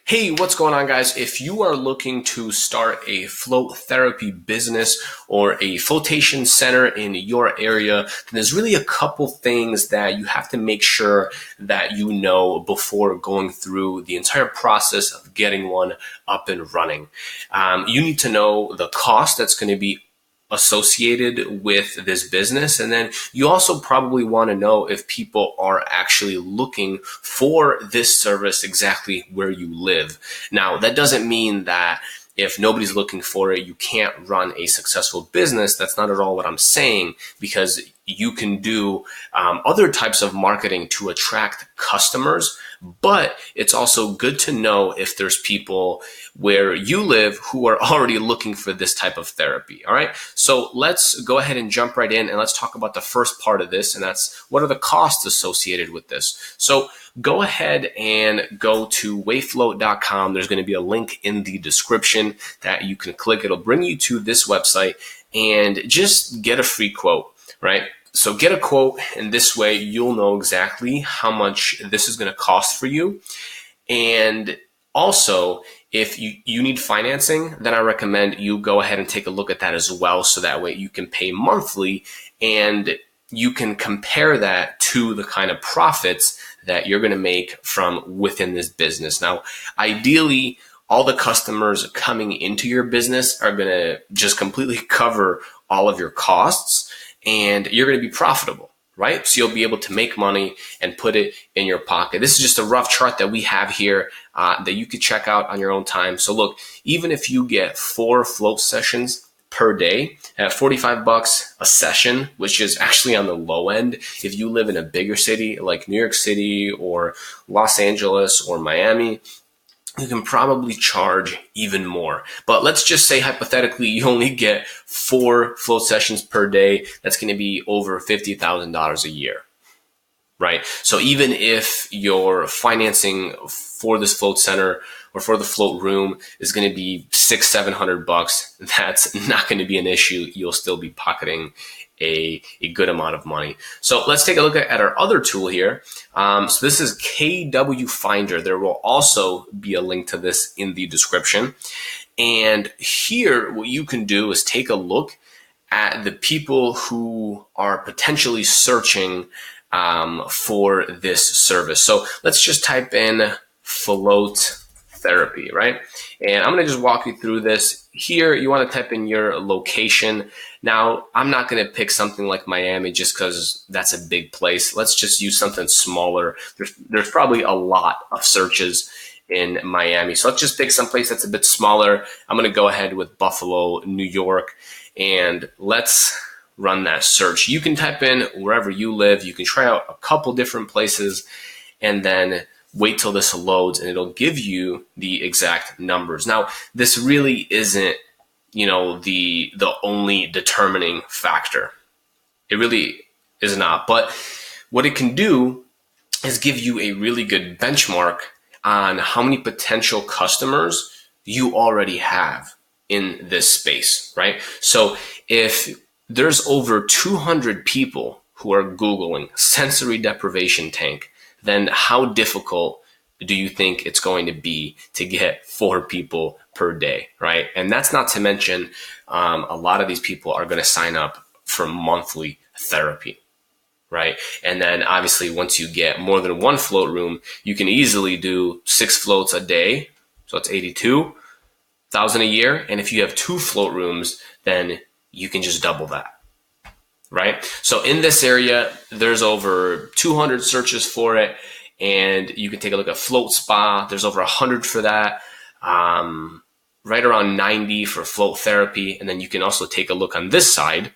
Hey, what's going on, guys? If you are looking to start a float therapy business or a flotation center in your area, then there's really a couple things that you have to make sure that you know before going through the entire process of getting one up and running. You need to know the cost that's going to be associated with this business. And then you also probably want to know if people are actually looking for this service exactly where you live. Now, that doesn't mean that if nobody's looking for it, you can't run a successful business. That's not at all what I'm saying, because you can do other types of marketing to attract customers. But it's also good to know if there's people where you live who are already looking for this type of therapy. All right. So let's go ahead and jump right in and let's talk about the first part of this. And that's, what are the costs associated with this? So go ahead and go to wayfloat.com. There's going to be a link in the description that you can click. It'll bring you to this website and just get a free quote, right? So get a quote, and this way you'll know exactly how much this is going to cost for you. And also, if you need financing, then I recommend you go ahead and take a look at that as well. So that way you can pay monthly and you can compare that to the kind of profits that you're going to make from within this business. Now, ideally, all the customers coming into your business are going to just completely cover all of your costs, and you're going to be profitable, right? So you'll be able to make money and put it in your pocket. This is just a rough chart that we have here that you could check out on your own time. So look, even if you get 4 float sessions per day at $45 a session, which is actually on the low end. If you live in a bigger city like New York City or Los Angeles or Miami, you can probably charge even more. But let's just say hypothetically you only get 4 float sessions per day. That's going to be over $50,000 a year, right? So even if your financing for this float center or for the float room is going to be $600-700, that's not going to be an issue. You'll still be pocketing a good amount of money. So let's take a look at our other tool here. So this is KW Finder. There will also be a link to this in the description. And here, what you can do is take a look at the people who are potentially searching for this service. So let's just type in float therapy, right? And I'm going to just walk you through this. Here, you want to type in your location. Now, I'm not going to pick something like Miami just because that's a big place. Let's just use something smaller. There's probably a lot of searches in Miami. So let's just pick some place that's a bit smaller. I'm going to go ahead with Buffalo, New York, and let's run that search. You can type in wherever you live. You can try out a couple different places and then wait till this loads and it'll give you the exact numbers. Now, this really isn't, the only determining factor. It really is not. But what it can do is give you a really good benchmark on how many potential customers you already have in this space, right? So if there's over 200 people who are Googling sensory deprivation tank, then how difficult do you think it's going to be to get 4 people per day, right? And that's not to mention a lot of these people are going to sign up for monthly therapy, right? And then obviously once you get more than 1 float room, you can easily do 6 floats a day. So it's 82,000 a year. And if you have 2 float rooms, then you can just double that. Right? So in this area, there's over 200 searches for it, and you can take a look at Float Spa. There's over 100 for that, right around 90 for float therapy. And then you can also take a look on this side.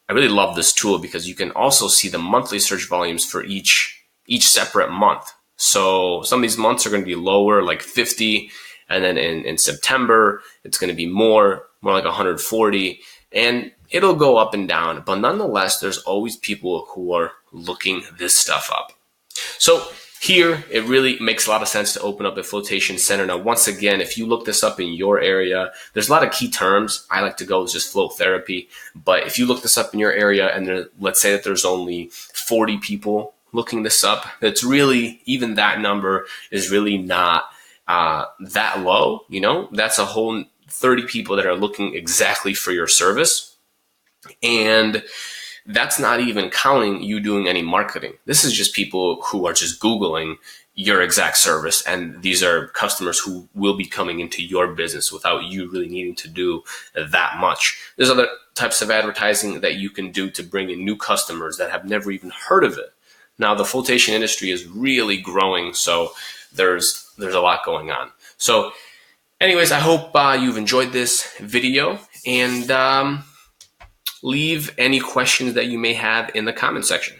I really love this tool because you can also see the monthly search volumes for each separate month. So some of these months are going to be lower, like 50, and then in September, it's going to be more like 140. And it'll go up and down, but nonetheless, there's always people who are looking this stuff up. So here, it really makes a lot of sense to open up a flotation center. Now, once again, if you look this up in your area, there's a lot of key terms. I like to go with just float therapy. But if you look this up in your area and let's say that there's only 40 people looking this up, that's really, even that number is really not that low, that's a whole 30 people that are looking exactly for your service. And that's not even counting you doing any marketing. This is just people who are just Googling your exact service. And these are customers who will be coming into your business without you really needing to do that much. There's other types of advertising that you can do to bring in new customers that have never even heard of it. Now, the flotation industry is really growing, so there's a lot going on. So anyways, I hope you've enjoyed this video, and leave any questions that you may have in the comment section.